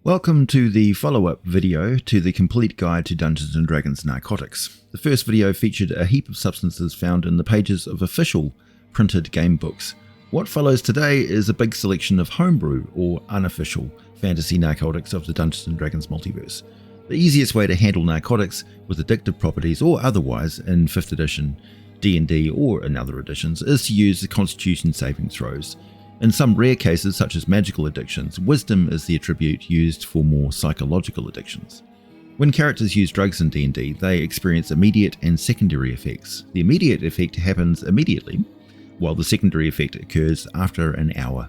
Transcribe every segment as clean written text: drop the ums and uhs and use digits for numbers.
Welcome to the follow-up video to the complete guide to Dungeons & Dragons Narcotics. The first video featured a heap of substances found in the pages of official printed game books. What follows today is a big selection of homebrew or unofficial fantasy narcotics of the Dungeons & Dragons multiverse. The easiest way to handle narcotics with addictive properties or otherwise in 5th edition D&D or in other editions is to use the Constitution saving throws. In some rare cases, such as magical addictions, wisdom is the attribute used for more psychological addictions. When characters use drugs in D&D, they experience immediate and secondary effects. The immediate effect happens immediately, while the secondary effect occurs after an hour.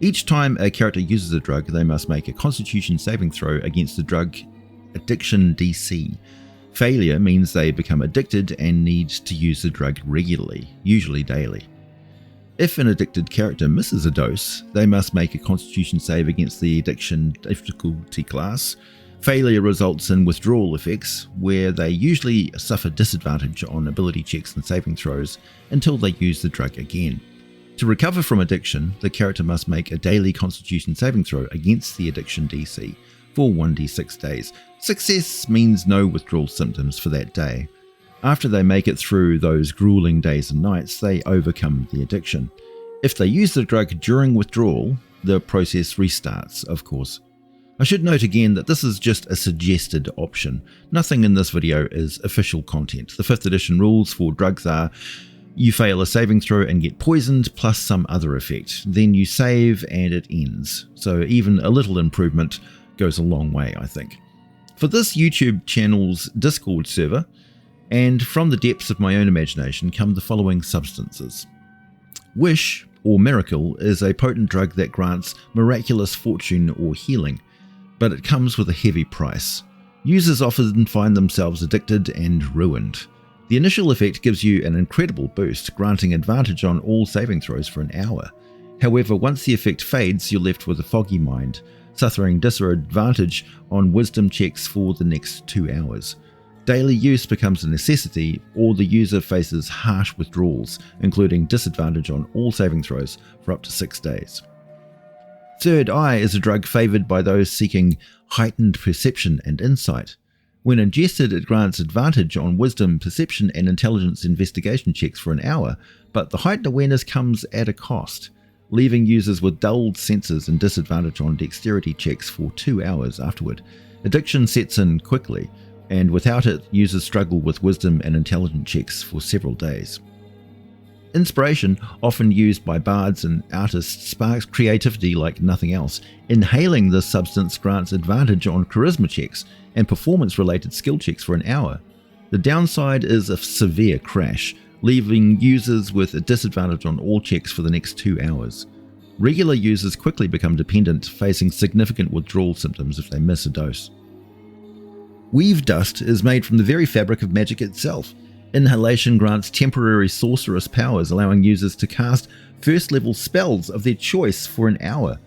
Each time a character uses a drug, they must make a Constitution saving throw against the drug addiction DC. Failure means they become addicted and need to use the drug regularly, usually daily. If an addicted character misses a dose, they must make a Constitution save against the addiction difficulty class. Failure results in withdrawal effects, where they usually suffer disadvantage on ability checks and saving throws until they use the drug again. To recover from addiction, the character must make a daily Constitution saving throw against the addiction DC for 1d6 days. Success means no withdrawal symptoms for that day. After they make it through those grueling days and nights, they overcome the addiction. If they use the drug during withdrawal, the process restarts, of course. I should note again that this is just a suggested option. Nothing in this video is official content. The 5th edition rules for drugs are: you fail a saving throw and get poisoned, plus some other effect. Then you save and it ends. So even a little improvement goes a long way, I think. For this YouTube channel's Discord server, and from the depths of my own imagination, come the following substances. Wish, or Miracle, is a potent drug that grants miraculous fortune or healing, but it comes with a heavy price. Users often find themselves addicted and ruined. The initial effect gives you an incredible boost, granting advantage on all saving throws for an hour. However, once the effect fades, you're left with a foggy mind, suffering disadvantage on wisdom checks for the next 2 hours. Daily use becomes a necessity, or the user faces harsh withdrawals, including disadvantage on all saving throws for up to 6 days. Third Eye is a drug favoured by those seeking heightened perception and insight. When ingested, it grants advantage on wisdom, perception, and intelligence investigation checks for an hour, but the heightened awareness comes at a cost, leaving users with dulled senses and disadvantage on dexterity checks for 2 hours afterward. Addiction sets in quickly, and without it, users struggle with wisdom and intelligence checks for several days. Inspiration, often used by bards and artists, sparks creativity like nothing else. Inhaling this substance grants advantage on charisma checks and performance-related skill checks for an hour. The downside is a severe crash, leaving users with a disadvantage on all checks for the next 2 hours. Regular users quickly become dependent, facing significant withdrawal symptoms if they miss a dose. Weave Dust is made from the very fabric of magic itself. Inhalation grants temporary sorceress powers, allowing users to cast first-level spells of their choice for an hour.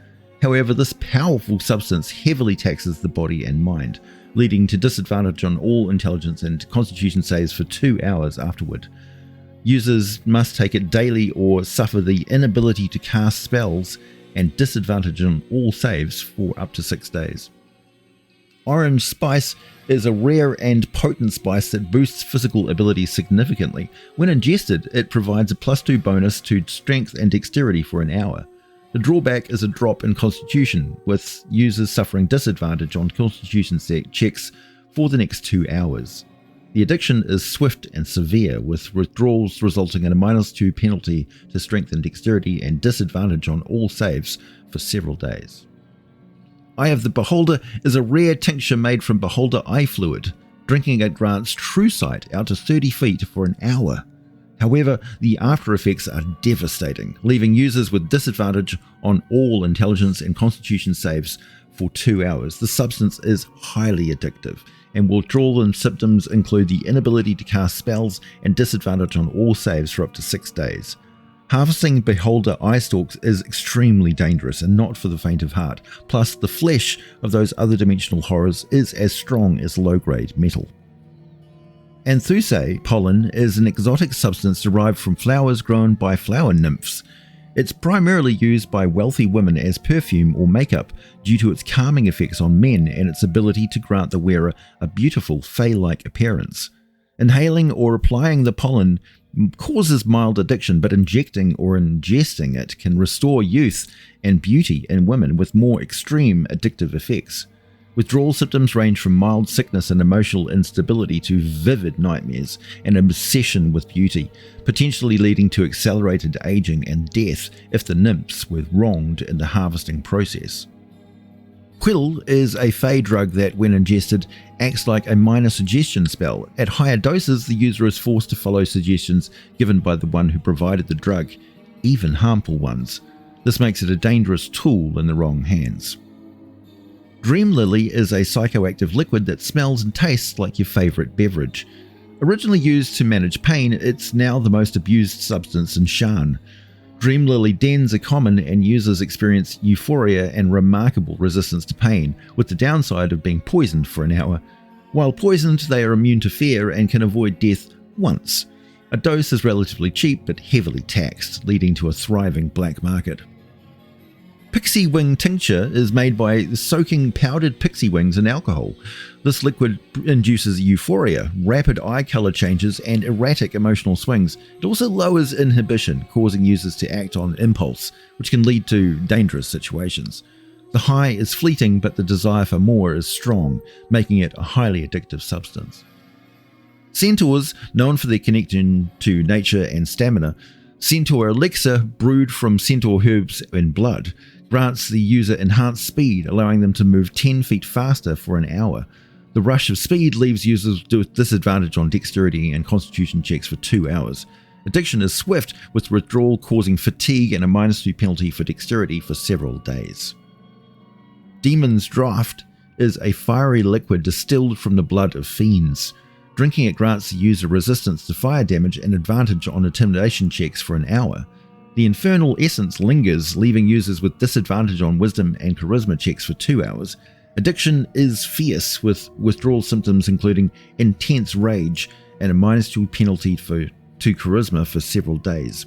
However, this powerful substance heavily taxes the body and mind, leading to disadvantage on all intelligence and constitution saves for 2 hours afterward. Users must take it daily or suffer the inability to cast spells and disadvantage on all saves for up to 6 days. Orange Spice is a rare and potent spice that boosts physical ability significantly. When ingested, it provides a +2 bonus to strength and dexterity for an hour. The drawback is a drop in constitution, with users suffering disadvantage on constitution checks for the next 2 hours. The addiction is swift and severe, with withdrawals resulting in a -2 penalty to strength and dexterity and disadvantage on all saves for several days. Eye of the Beholder is a rare tincture made from beholder eye fluid. Drinking it grants true sight out to 30 feet for an hour. However, the after effects are devastating, leaving users with disadvantage on all intelligence and constitution saves for 2 hours. The substance is highly addictive, and withdrawal and symptoms include the inability to cast spells and disadvantage on all saves for up to 6 days. Harvesting beholder eye stalks is extremely dangerous and not for the faint of heart, plus the flesh of those other dimensional horrors is as strong as low-grade metal. Anthusae pollen is an exotic substance derived from flowers grown by flower nymphs. It's primarily used by wealthy women as perfume or makeup due to its calming effects on men and its ability to grant the wearer a beautiful fey-like appearance. Inhaling or applying the pollen causes mild addiction, but injecting or ingesting it can restore youth and beauty in women with more extreme addictive effects. Withdrawal symptoms range from mild sickness and emotional instability to vivid nightmares and obsession with beauty, potentially leading to accelerated aging and death if the nymphs were wronged in the harvesting process. Pwll is a fey drug that, when ingested, acts like a minor suggestion spell. At higher doses, the user is forced to follow suggestions given by the one who provided the drug, even harmful ones. This makes it a dangerous tool in the wrong hands. Dreamlily is a psychoactive liquid that smells and tastes like your favourite beverage. Originally used to manage pain, it's now the most abused substance in Shan. Dreamlily dens are common and users experience euphoria and remarkable resistance to pain, with the downside of being poisoned for an hour. While poisoned, they are immune to fear and can avoid death once. A dose is relatively cheap but heavily taxed, leading to a thriving black market. Pixie wing tincture is made by soaking powdered pixie wings in alcohol. This liquid induces euphoria, rapid eye color changes, and erratic emotional swings. It also lowers inhibition, causing users to act on impulse, which can lead to dangerous situations. The high is fleeting, but the desire for more is strong, making it a highly addictive substance. Centaurs, known for their connection to nature and stamina, Centaur Elixir, brewed from centaur herbs and blood, grants the user enhanced speed, allowing them to move 10 feet faster for an hour. The rush of speed leaves users with disadvantage on dexterity and constitution checks for 2 hours. Addiction is swift, with withdrawal causing fatigue and a -2 penalty for dexterity for several days. Demon's Draught is a fiery liquid distilled from the blood of fiends. Drinking it grants the user resistance to fire damage and advantage on intimidation checks for an hour. The infernal essence lingers, leaving users with disadvantage on wisdom and charisma checks for 2 hours. Addiction is fierce, with withdrawal symptoms including intense rage and a -2 penalty to charisma for several days.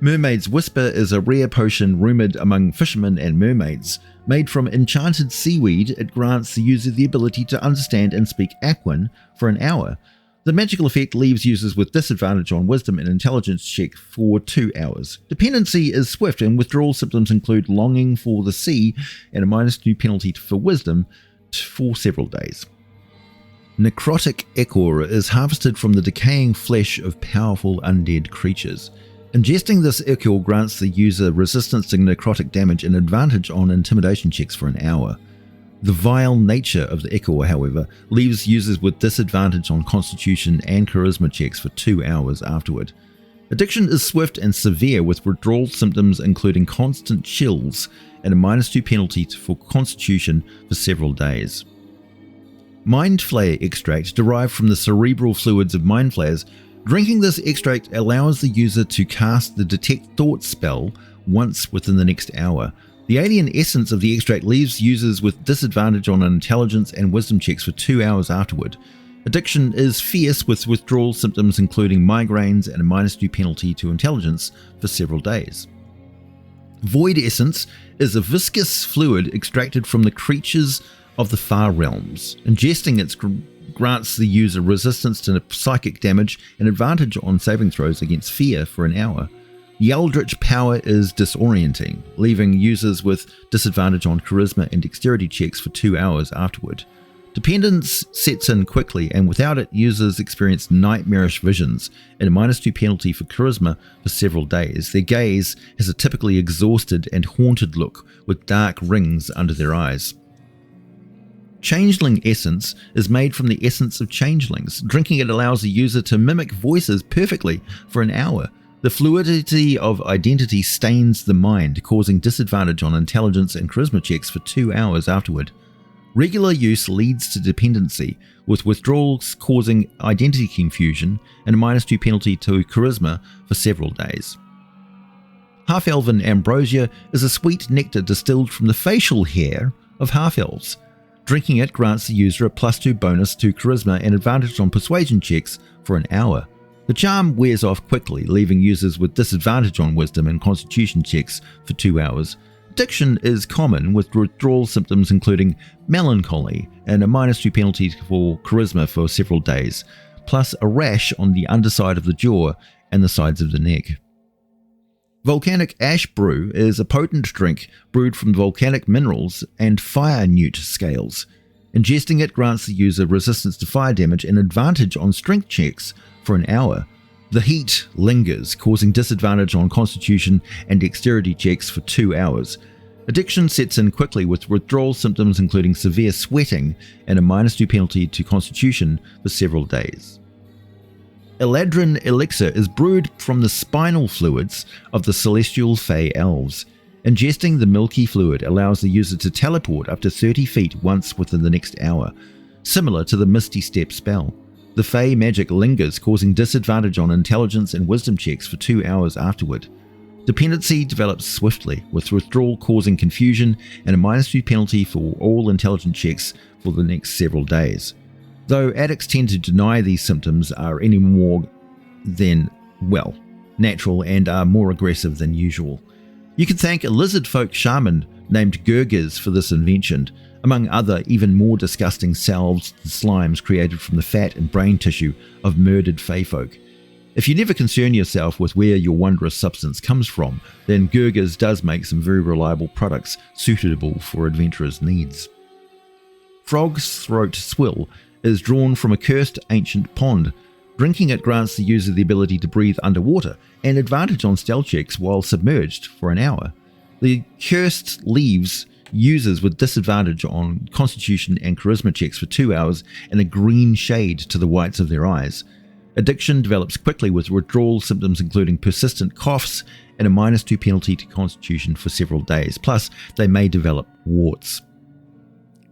Mermaid's Whisper is a rare potion rumoured among fishermen and mermaids. Made from enchanted seaweed, it grants the user the ability to understand and speak Aquan for an hour. The magical effect leaves users with disadvantage on wisdom and intelligence check for 2 hours. Dependency is swift, and withdrawal symptoms include longing for the sea and a -2 penalty for wisdom for several days. Necrotic Ichor is harvested from the decaying flesh of powerful undead creatures. Ingesting this ichor grants the user resistance to necrotic damage and advantage on intimidation checks for an hour. The vile nature of the ichor, however, leaves users with disadvantage on constitution and charisma checks for 2 hours afterward. Addiction is swift and severe, with withdrawal symptoms including constant chills and a -2 penalty for constitution for several days. Mindflayer Extract, derived from the cerebral fluids of Mindflayers. Drinking this extract allows the user to cast the Detect Thoughts spell once within the next hour. The alien essence of the extract leaves users with disadvantage on intelligence and wisdom checks for 2 hours afterward. Addiction is fierce, with withdrawal symptoms including migraines and a -2 penalty to intelligence for several days. Void Essence is a viscous fluid extracted from the creatures of the far realms. Ingesting it grants the user resistance to psychic damage and advantage on saving throws against fear for an hour. The eldritch power is disorienting, leaving users with disadvantage on charisma and dexterity checks for 2 hours afterward. Dependence sets in quickly, and without it, users experience nightmarish visions and a -2 penalty for charisma for several days. Their gaze has a typically exhausted and haunted look, with dark rings under their eyes. Changeling Essence is made from the essence of changelings. Drinking it allows the user to mimic voices perfectly for an hour. The fluidity of identity stains the mind, causing disadvantage on intelligence and charisma checks for 2 hours afterward. Regular use leads to dependency, with withdrawals causing identity confusion and a -2 penalty to charisma for several days. Half-Elven Ambrosia is a sweet nectar distilled from the facial hair of half-elves. Drinking it grants the user a +2 bonus to charisma and advantage on persuasion checks for an hour. The charm wears off quickly, leaving users with disadvantage on wisdom and constitution checks for 2 hours. Addiction is common, with withdrawal symptoms including melancholy and a -2 penalty for charisma for several days, plus a rash on the underside of the jaw and the sides of the neck. Volcanic Ash Brew is a potent drink brewed from volcanic minerals and fire newt scales. Ingesting it grants the user resistance to fire damage and advantage on strength checks for an hour. The heat lingers, causing disadvantage on constitution and dexterity checks for 2 hours. Addiction sets in quickly, with withdrawal symptoms including severe sweating and a -2 penalty to constitution for several days. Eladrin Elixir is brewed from the spinal fluids of the celestial Fey elves. Ingesting the milky fluid allows the user to teleport up to 30 feet once within the next hour, similar to the Misty Step spell. The Fey magic lingers, causing disadvantage on intelligence and wisdom checks for 2 hours afterward. Dependency develops swiftly, with withdrawal causing confusion and a -2 penalty for all intelligence checks for the next several days. Though addicts tend to deny these symptoms are any more than, well, natural and are more aggressive than usual. You can thank a lizard folk shaman named Gurgiz for this invention, among other even more disgusting salves and slimes created from the fat and brain tissue of murdered Fey folk. If you never concern yourself with where your wondrous substance comes from, then Gurgiz does make some very reliable products suitable for adventurers' needs. Frog's Throat Swill is drawn from a cursed ancient pond. Drinking it grants the user the ability to breathe underwater and advantage on stealth checks while submerged for an hour. The cursed leaves users with disadvantage on constitution and charisma checks for 2 hours and a green shade to the whites of their eyes. Addiction develops quickly, with withdrawal symptoms including persistent coughs and a -2 penalty to constitution for several days, plus they may develop warts.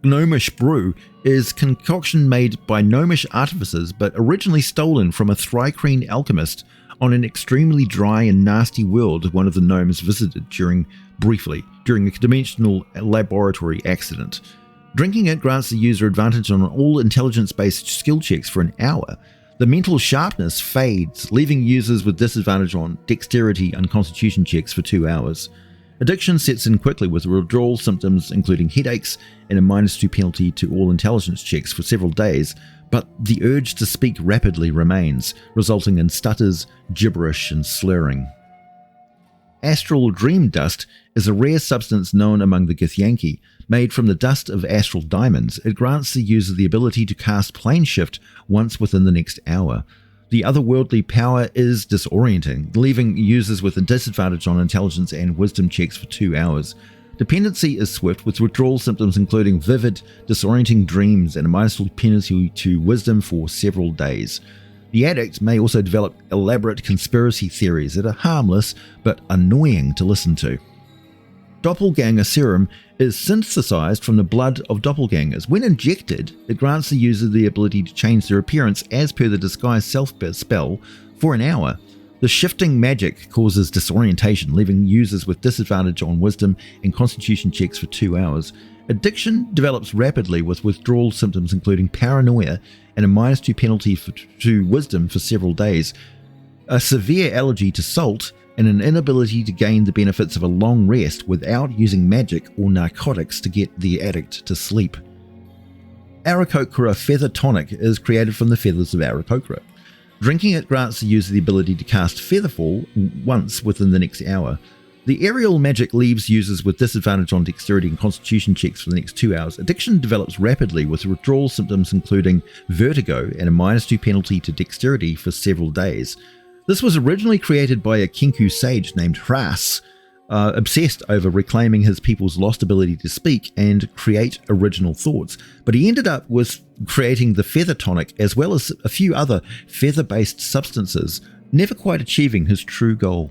Gnomish Brew is concoction made by gnomish artificers but originally stolen from a Thri-Kreen alchemist on an extremely dry and nasty world one of the gnomes visited briefly during a dimensional laboratory accident. Drinking it grants the user advantage on all intelligence-based skill checks for an hour. The mental sharpness fades, leaving users with disadvantage on dexterity and constitution checks for 2 hours. Addiction sets in quickly, with withdrawal symptoms including headaches and a -2 penalty to all intelligence checks for several days, but the urge to speak rapidly remains, resulting in stutters, gibberish, and slurring. Astral Dream Dust is a rare substance known among the Githyanki. Made from the dust of astral diamonds, it grants the user the ability to cast plane shift once within the next hour. The otherworldly power is disorienting, leaving users with a disadvantage on intelligence and wisdom checks for 2 hours. Dependency is swift, with withdrawal symptoms including vivid, disorienting dreams and a -2 penalty to wisdom for several days. The addict may also develop elaborate conspiracy theories that are harmless but annoying to listen to. Doppelganger Serum is synthesized from the blood of doppelgangers. When injected, it grants the user the ability to change their appearance as per the Disguise Self spell for an hour. The shifting magic causes disorientation, leaving users with disadvantage on wisdom and constitution checks for 2 hours. Addiction develops rapidly, with withdrawal symptoms including paranoia and a -2 penalty to wisdom for several days. A severe allergy to salt and an inability to gain the benefits of a long rest without using magic or narcotics to get the addict to sleep. Aarakocra Feather Tonic is created from the feathers of Aarakocra. Drinking it grants the user the ability to cast Featherfall once within the next hour. The aerial magic leaves users with disadvantage on dexterity and constitution checks for the next 2 hours. Addiction develops rapidly, with withdrawal symptoms including vertigo and a -2 penalty to dexterity for several days. This was originally created by a Kenku sage named Hras, obsessed over reclaiming his people's lost ability to speak and create original thoughts, but he ended up with creating the Feather Tonic as well as a few other feather-based substances, never quite achieving his true goal.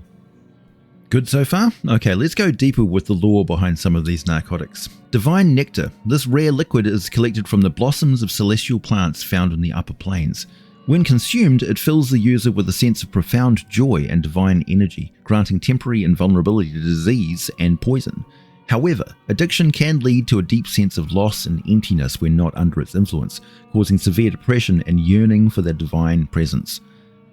Good so far? Okay, let's go deeper with the lore behind some of these narcotics. Divine Nectar. This rare liquid is collected from the blossoms of celestial plants found in the upper planes. When consumed, it fills the user with a sense of profound joy and divine energy, granting temporary invulnerability to disease and poison. However, addiction can lead to a deep sense of loss and emptiness when not under its influence, causing severe depression and yearning for that divine presence.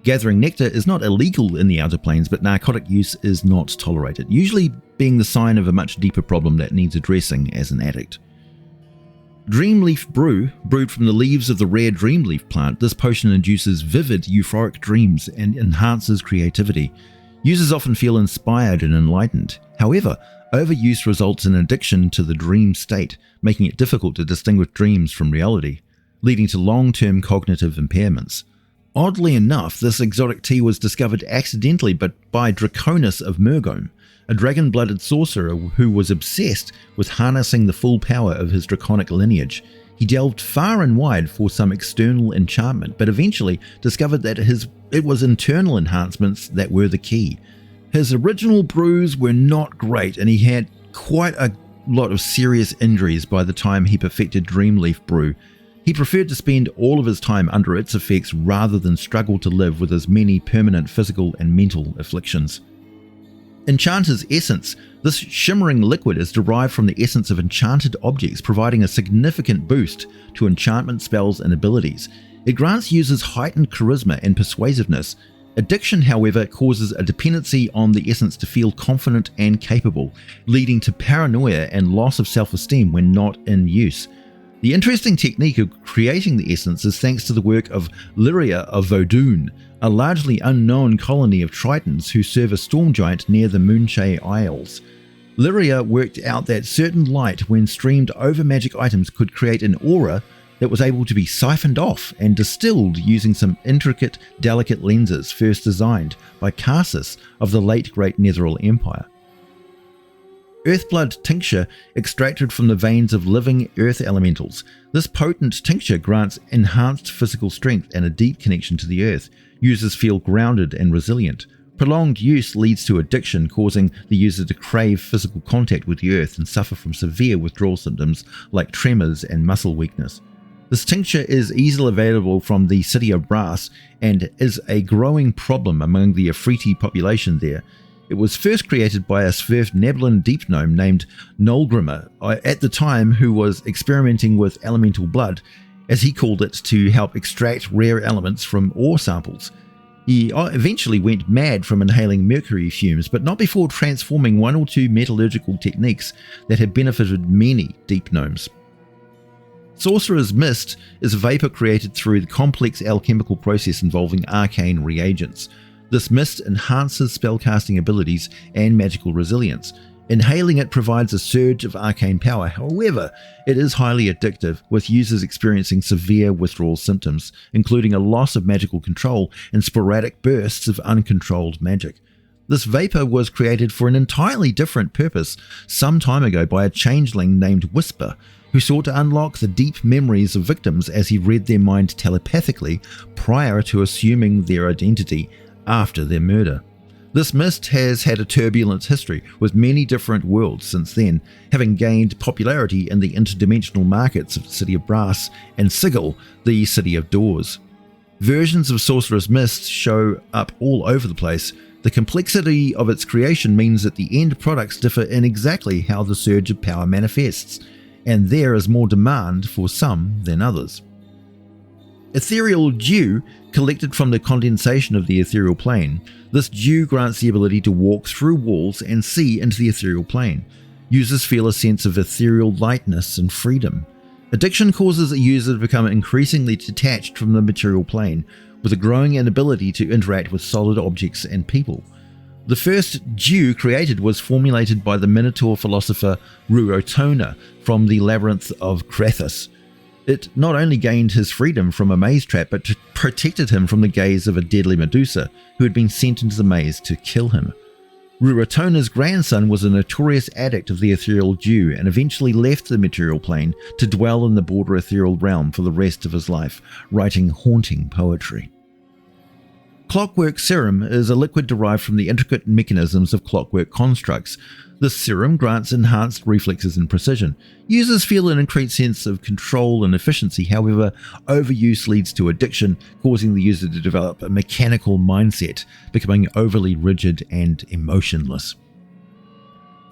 Gathering nectar is not illegal in the Outer Planes, but narcotic use is not tolerated, usually being the sign of a much deeper problem that needs addressing as an addict. Dreamleaf Brew, brewed from the leaves of the rare Dreamleaf plant, this potion induces vivid euphoric dreams and enhances creativity. Users often feel inspired and enlightened. However, overuse results in addiction to the dream state, making it difficult to distinguish dreams from reality, leading to long-term cognitive impairments. Oddly enough, this exotic tea was discovered accidentally but by Draconis of Murgome, a dragon-blooded sorcerer who was obsessed with harnessing the full power of his draconic lineage. He delved far and wide for some external enchantment, but eventually discovered that it was internal enhancements that were the key. His original brews were not great, and he had quite a lot of serious injuries by the time he perfected Dreamleaf Brew. He preferred to spend all of his time under its effects rather than struggle to live with his many permanent physical and mental afflictions. Enchanter's Essence. This shimmering liquid is derived from the essence of enchanted objects, providing a significant boost to enchantment spells and abilities. It grants users heightened charisma and persuasiveness. Addiction, however, causes a dependency on the essence to feel confident and capable, leading to paranoia and loss of self-esteem when not in use. The interesting technique of creating the essence is thanks to the work of Lyria of Vodun, a largely unknown colony of Tritons who serve a storm giant near the Moonshae Isles. Lyria worked out that certain light, when streamed over magic items, could create an aura that was able to be siphoned off and distilled using some intricate, delicate lenses first designed by Karsus of the late Great Netheril Empire. Earthblood Tincture, extracted from the veins of living earth elementals. This potent tincture grants enhanced physical strength and a deep connection to the earth. Users feel grounded and resilient. Prolonged use leads to addiction, causing the user to crave physical contact with the earth and suffer from severe withdrawal symptoms like tremors and muscle weakness. This tincture is easily available from the city of Brass and is a growing problem among the Afriti population there. It was first created by a Svirfneblin deep gnome named Nolgrimer at the time, who was experimenting with elemental blood, as he called it, to help extract rare elements from ore samples. He eventually went mad from inhaling mercury fumes, but not before transforming one or two metallurgical techniques that had benefited many deep gnomes. Sorcerer's Mist is a vapor created through the complex alchemical process involving arcane reagents. This mist enhances spellcasting abilities and magical resilience. Inhaling it provides a surge of arcane power. However, it is highly addictive, with users experiencing severe withdrawal symptoms, including a loss of magical control and sporadic bursts of uncontrolled magic. This vapor was created for an entirely different purpose some time ago by a changeling named Whisper, who sought to unlock the deep memories of victims as he read their mind telepathically prior to assuming their identity after their murder. This mist has had a turbulent history, with many different worlds since then, having gained popularity in the interdimensional markets of the City of Brass and Sigil, the City of Doors. Versions of Sorcerer's Mist show up all over the place. The complexity of its creation means that the end products differ in exactly how the surge of power manifests, and there is more demand for some than others. Ethereal Dew, collected from the condensation of the ethereal plane. This dew grants the ability to walk through walls and see into the ethereal plane. Users feel a sense of ethereal lightness and freedom. Addiction causes a user to become increasingly detached from the material plane, with a growing inability to interact with solid objects and people. The first dew created was formulated by the Minotaur philosopher Ruotona from the Labyrinth of Krathus. It not only gained his freedom from a maze trap, but protected him from the gaze of a deadly Medusa, who had been sent into the maze to kill him. Ruotona's grandson was a notorious addict of the ethereal dew and eventually left the material plane to dwell in the border ethereal realm for the rest of his life, writing haunting poetry. Clockwork Serum is a liquid derived from the intricate mechanisms of clockwork constructs. This serum grants enhanced reflexes and precision. Users feel an increased sense of control and efficiency. However, overuse leads to addiction, causing the user to develop a mechanical mindset, becoming overly rigid and emotionless.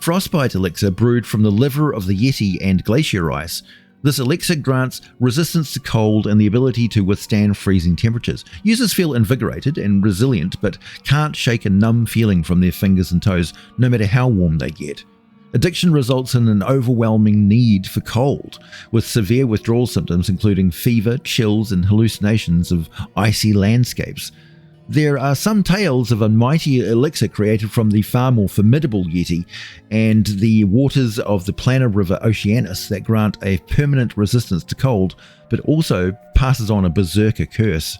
Frostbite Elixir, brewed from the liver of the Yeti and glacier ice. This elixir grants resistance to cold and the ability to withstand freezing temperatures. Users feel invigorated and resilient, but can't shake a numb feeling from their fingers and toes, no matter how warm they get. Addiction results in an overwhelming need for cold, with severe withdrawal symptoms including fever, chills, and hallucinations of icy landscapes. There are some tales of a mighty elixir created from the far more formidable Yeti and the waters of the Planner River Oceanus that grant a permanent resistance to cold, but also passes on a berserker curse.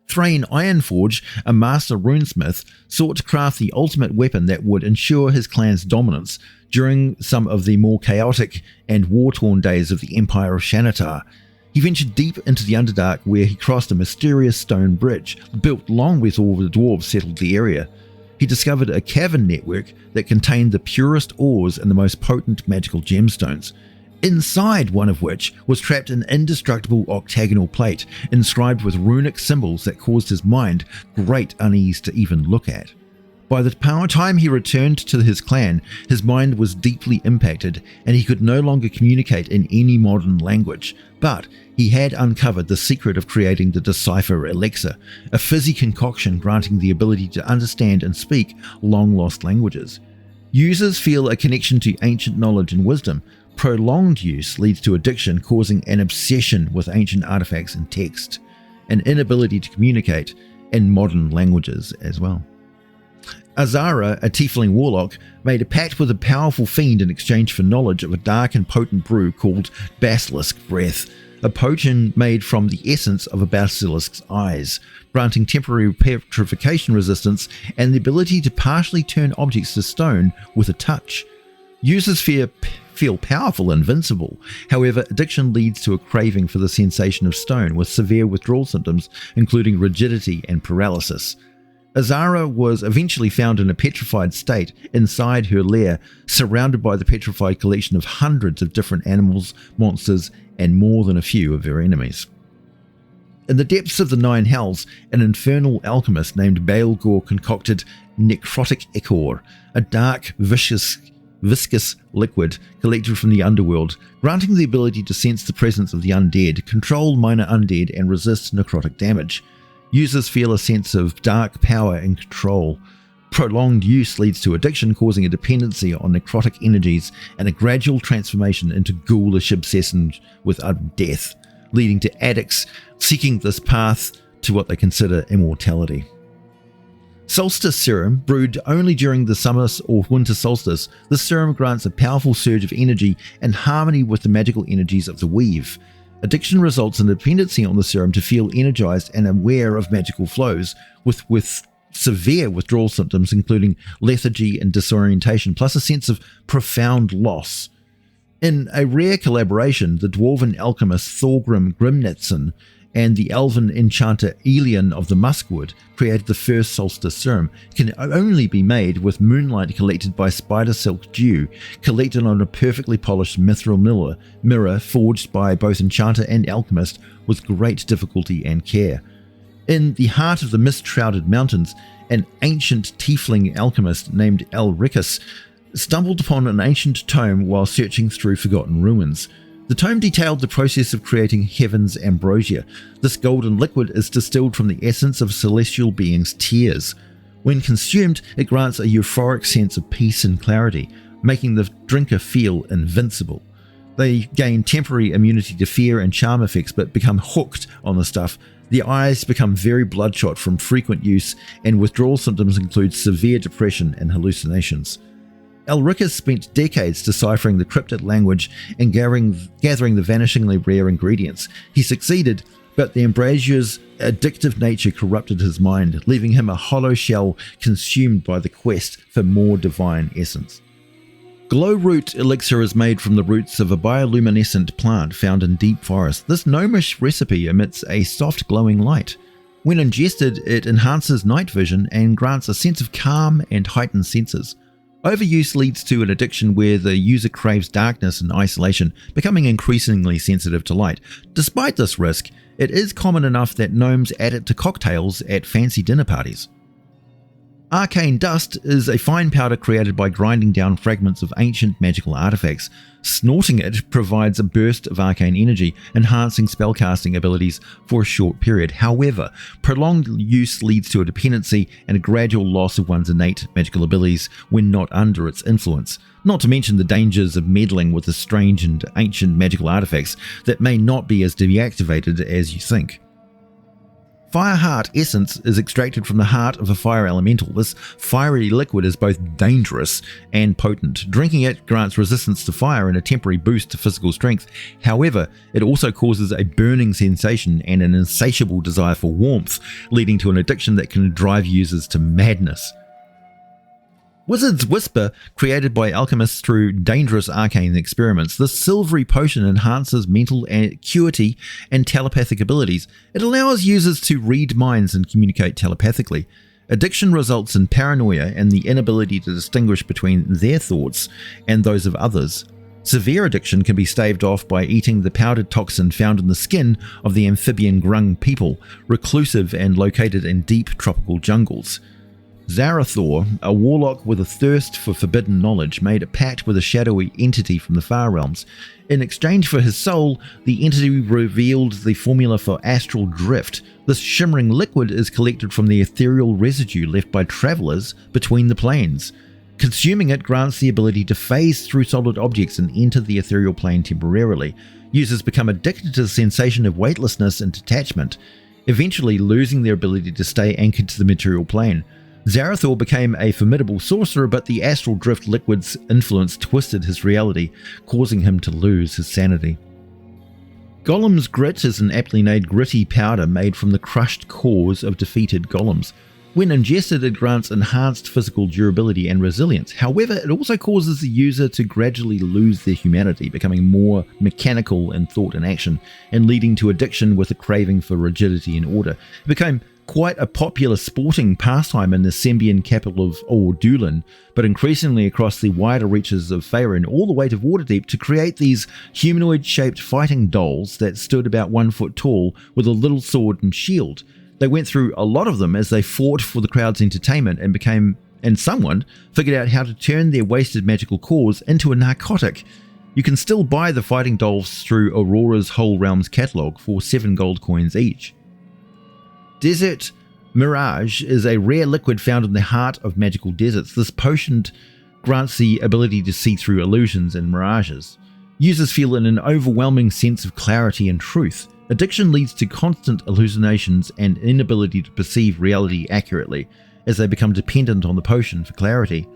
Thrain Ironforge, a master runesmith, sought to craft the ultimate weapon that would ensure his clan's dominance during some of the more chaotic and war-torn days of the Empire of Xanatar. He ventured deep into the Underdark where he crossed a mysterious stone bridge, built long before the dwarves settled the area. He discovered a cavern network that contained the purest ores and the most potent magical gemstones, inside one of which was trapped an indestructible octagonal plate inscribed with runic symbols that caused his mind great unease to even look at. By the time he returned to his clan, his mind was deeply impacted and he could no longer communicate in any modern language, but he had uncovered the secret of creating the Decipher Elixir, a fizzy concoction granting the ability to understand and speak long-lost languages. Users feel a connection to ancient knowledge and wisdom. Prolonged use leads to addiction, causing an obsession with ancient artifacts and text, an inability to communicate in modern languages as well. Azara, a tiefling warlock, made a pact with a powerful fiend in exchange for knowledge of a dark and potent brew called Basilisk Breath, a potion made from the essence of a basilisk's eyes, granting temporary petrification resistance and the ability to partially turn objects to stone with a touch. Users feel powerful and invincible. However, addiction leads to a craving for the sensation of stone with severe withdrawal symptoms, including rigidity and paralysis. Azara was eventually found in a petrified state inside her lair, surrounded by the petrified collection of hundreds of different animals, monsters, and more than a few of her enemies. In the depths of the Nine Hells, an infernal alchemist named Baelgor concocted Necrotic Ichor, a dark, viscous liquid collected from the underworld, granting the ability to sense the presence of the undead, control minor undead, and resist necrotic damage. Users feel a sense of dark power and control. Prolonged use leads to addiction, causing a dependency on necrotic energies and a gradual transformation into ghoulish obsession with death, leading to addicts seeking this path to what they consider immortality. Solstice Serum, brewed only during the summer or winter solstice, this serum grants a powerful surge of energy and harmony with the magical energies of the weave. Addiction results in dependency on the serum to feel energized and aware of magical flows, with severe withdrawal symptoms including lethargy and disorientation, plus a sense of profound loss. In a rare collaboration, the dwarven alchemist Thorgrim Grimnitson and the elven enchanter Elian of the Muskwood created the first Solstice Serum. It can only be made with moonlight collected by spider silk dew, collected on a perfectly polished mithril mirror forged by both enchanter and alchemist with great difficulty and care. In the heart of the mist-shrouded mountains, an ancient tiefling alchemist named Elricus stumbled upon an ancient tome while searching through forgotten ruins. The tome detailed the process of creating Heaven's Ambrosia. This golden liquid is distilled from the essence of celestial beings' tears. When consumed, it grants a euphoric sense of peace and clarity, making the drinker feel invincible. They gain temporary immunity to fear and charm effects, but become hooked on the stuff. The eyes become very bloodshot from frequent use, and withdrawal symptoms include severe depression and hallucinations. Elricus spent decades deciphering the cryptic language and gathering the vanishingly rare ingredients. He succeeded, but the Ambrosia's addictive nature corrupted his mind, leaving him a hollow shell consumed by the quest for more divine essence. Glowroot Elixir is made from the roots of a bioluminescent plant found in deep forest. This gnomish recipe emits a soft glowing light. When ingested, it enhances night vision and grants a sense of calm and heightened senses. Overuse leads to an addiction where the user craves darkness and isolation, becoming increasingly sensitive to light. Despite this risk, it is common enough that gnomes add it to cocktails at fancy dinner parties. Arcane Dust is a fine powder created by grinding down fragments of ancient magical artifacts. Snorting it provides a burst of arcane energy, enhancing spellcasting abilities for a short period. However, prolonged use leads to a dependency and a gradual loss of one's innate magical abilities when not under its influence. Not to mention the dangers of meddling with the strange and ancient magical artifacts that may not be as deactivated as you think. Fireheart Essence is extracted from the heart of a fire elemental. This fiery liquid is both dangerous and potent. Drinking it grants resistance to fire and a temporary boost to physical strength. However, it also causes a burning sensation and an insatiable desire for warmth, leading to an addiction that can drive users to madness. Wizard's Whisper, created by alchemists through dangerous arcane experiments. This silvery potion enhances mental acuity and telepathic abilities. It allows users to read minds and communicate telepathically. Addiction results in paranoia and the inability to distinguish between their thoughts and those of others. Severe addiction can be staved off by eating the powdered toxin found in the skin of the amphibian grung people, reclusive and located in deep tropical jungles. Zarathor, a warlock with a thirst for forbidden knowledge, made a pact with a shadowy entity from the far realms. In exchange for his soul, the entity revealed the formula for Astral Drift. This shimmering liquid is collected from the ethereal residue left by travelers between the planes. Consuming it grants the ability to phase through solid objects and enter the ethereal plane temporarily. Users become addicted to the sensation of weightlessness and detachment, eventually losing their ability to stay anchored to the material plane. Zarathor became a formidable sorcerer, but the Astral Drift liquid's influence twisted his reality, causing him to lose his sanity. Golem's Grit is an aptly named gritty powder made from the crushed cores of defeated golems. When ingested, it grants enhanced physical durability and resilience. However, it also causes the user to gradually lose their humanity, becoming more mechanical in thought and action, and leading to addiction with a craving for rigidity and order. It became quite a popular sporting pastime in the Sembian capital of Ordulan, but increasingly across the wider reaches of Faerun, all the way to Waterdeep, to create these humanoid-shaped fighting dolls that stood about 1 foot tall with a little sword and shield. They went through a lot of them as they fought for the crowd's entertainment and someone figured out how to turn their wasted magical cores into a narcotic. You can still buy the fighting dolls through Aurora's Whole Realms catalogue for 7 gold coins each. Desert Mirage is a rare liquid found in the heart of magical deserts. This potion grants the ability to see through illusions and mirages. Users feel an overwhelming sense of clarity and truth. Addiction leads to constant hallucinations and inability to perceive reality accurately, as they become dependent on the potion for clarity.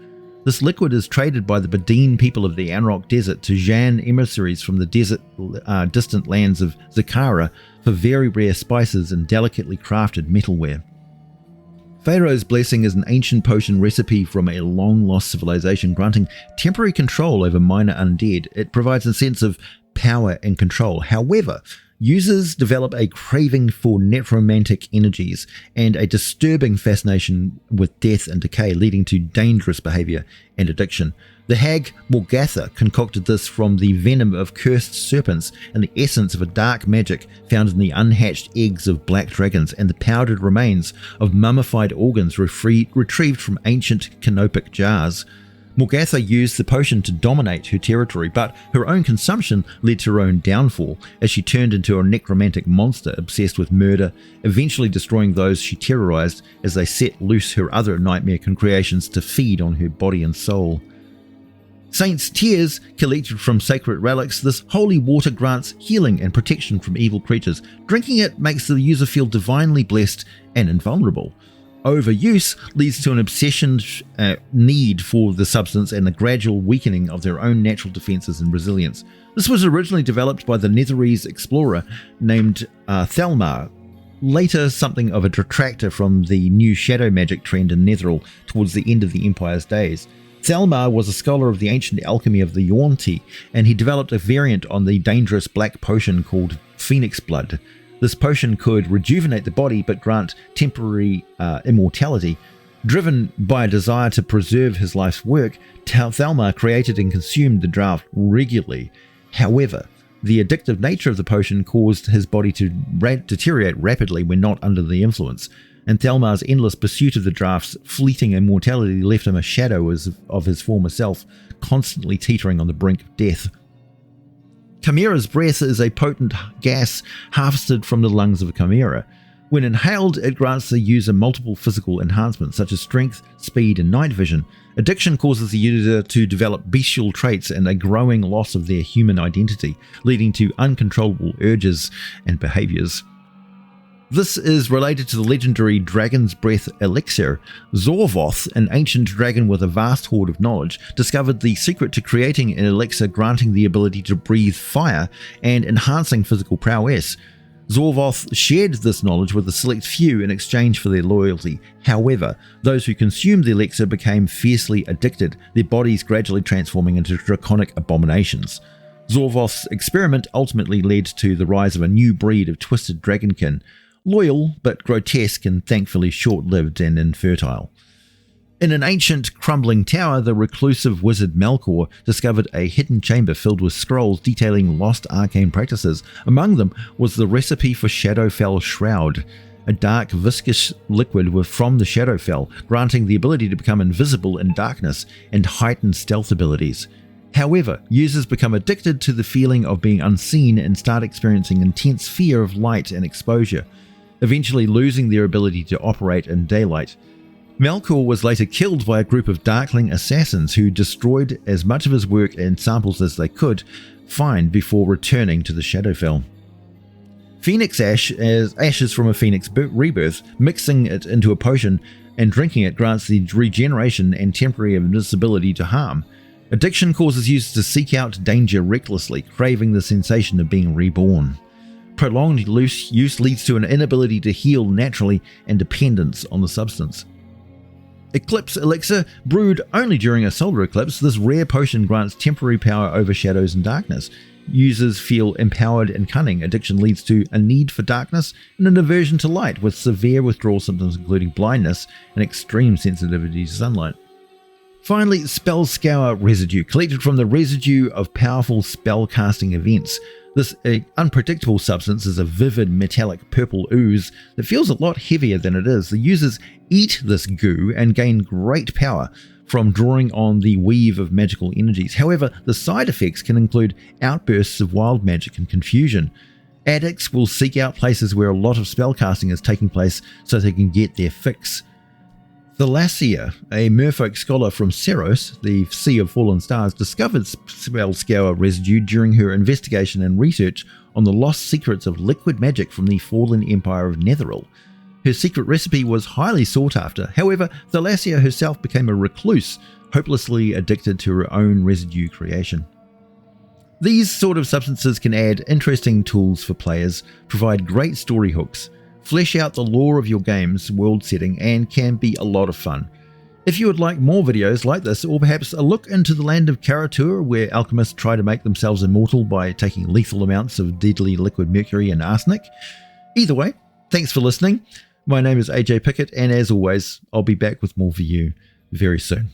This liquid is traded by the Badin people of the Anrok Desert to Jan emissaries from the distant lands of Zakara for very rare spices and delicately crafted metalware. Pharaoh's Blessing is an ancient potion recipe from a long-lost civilization, granting temporary control over minor undead. It provides a sense of power and control. However, users develop a craving for necromantic energies and a disturbing fascination with death and decay, leading to dangerous behavior and addiction. The hag Morgatha concocted this from the venom of cursed serpents and the essence of a dark magic found in the unhatched eggs of black dragons and the powdered remains of mummified organs retrieved from ancient canopic jars. Morgatha used the potion to dominate her territory, but her own consumption led to her own downfall as she turned into a necromantic monster obsessed with murder, eventually destroying those she terrorized as they set loose her other nightmare concreations to feed on her body and soul. Saint's Tears, collected from sacred relics, this holy water grants healing and protection from evil creatures. Drinking it makes the user feel divinely blessed and invulnerable. Overuse leads to an obsessioned need for the substance and the gradual weakening of their own natural defenses and resilience. This was originally developed by the Netherese explorer named Thalmar, later something of a detractor from the new shadow magic trend in Netheril towards the end of the Empire's days. Thalmar was a scholar of the ancient alchemy of the Yuan-Ti, and he developed a variant on the dangerous black potion called Phoenix Blood. This potion could rejuvenate the body but grant temporary immortality. Driven by a desire to preserve his life's work, Thalmar created and consumed the Draught regularly. However, the addictive nature of the potion caused his body to deteriorate rapidly when not under the influence. and Thalmar's endless pursuit of the Draught's fleeting immortality left him a shadow of his former self, constantly teetering on the brink of death. Chimera's breath is a potent gas harvested from the lungs of a chimera. When inhaled, it grants the user multiple physical enhancements such as strength, speed, and night vision. Addiction causes the user to develop bestial traits and a growing loss of their human identity, leading to uncontrollable urges and behaviors. This is related to the legendary Dragon's Breath Elixir. Zorvoth, an ancient dragon with a vast hoard of knowledge, discovered the secret to creating an elixir granting the ability to breathe fire and enhancing physical prowess. Zorvoth shared this knowledge with a select few in exchange for their loyalty. However, those who consumed the elixir became fiercely addicted, their bodies gradually transforming into draconic abominations. Zorvoth's experiment ultimately led to the rise of a new breed of twisted dragonkin, loyal but grotesque and thankfully short-lived and infertile. In an ancient, crumbling tower, the reclusive wizard Melkor discovered a hidden chamber filled with scrolls detailing lost arcane practices. Among them was the recipe for Shadowfell Shroud, a dark, viscous liquid from the Shadowfell, granting the ability to become invisible in darkness and heightened stealth abilities. However, users become addicted to the feeling of being unseen and start experiencing intense fear of light and exposure, eventually losing their ability to operate in daylight. Melkor was later killed by a group of Darkling assassins who destroyed as much of his work and samples as they could find before returning to the Shadowfell. Phoenix Ash is ashes from a phoenix rebirth. Mixing it into a potion and drinking it grants the regeneration and temporary invisibility to harm. Addiction causes users to seek out danger recklessly, craving the sensation of being reborn. Prolonged use leads to an inability to heal naturally and dependence on the substance. Eclipse Elixir, brewed only during a solar eclipse, this rare potion grants temporary power over shadows and darkness. Users feel empowered and cunning. Addiction leads to a need for darkness and an aversion to light, with severe withdrawal symptoms including blindness and extreme sensitivity to sunlight. Finally, Spell Scour Residue, collected from the residue of powerful spell casting events. This unpredictable substance is a vivid metallic purple ooze that feels a lot heavier than it is. The users eat this goo and gain great power from drawing on the weave of magical energies. However, the side effects can include outbursts of wild magic and confusion. Addicts will seek out places where a lot of spellcasting is taking place so they can get their fix. Thalassia, a merfolk scholar from Seros, the Sea of Fallen Stars, discovered Spell Scour residue during her investigation and research on the lost secrets of liquid magic from the fallen empire of Netheril. Her secret recipe was highly sought after. However, Thalassia herself became a recluse, hopelessly addicted to her own residue creation. These sort of substances can add interesting tools for players, provide great story hooks, flesh out the lore of your game's world setting, and can be a lot of fun. If you would like more videos like this, or perhaps a look into the land of Karatur, where alchemists try to make themselves immortal by taking lethal amounts of deadly liquid mercury and arsenic. Either way, thanks for listening. My name is AJ Pickett, and as always, I'll be back with more for you very soon.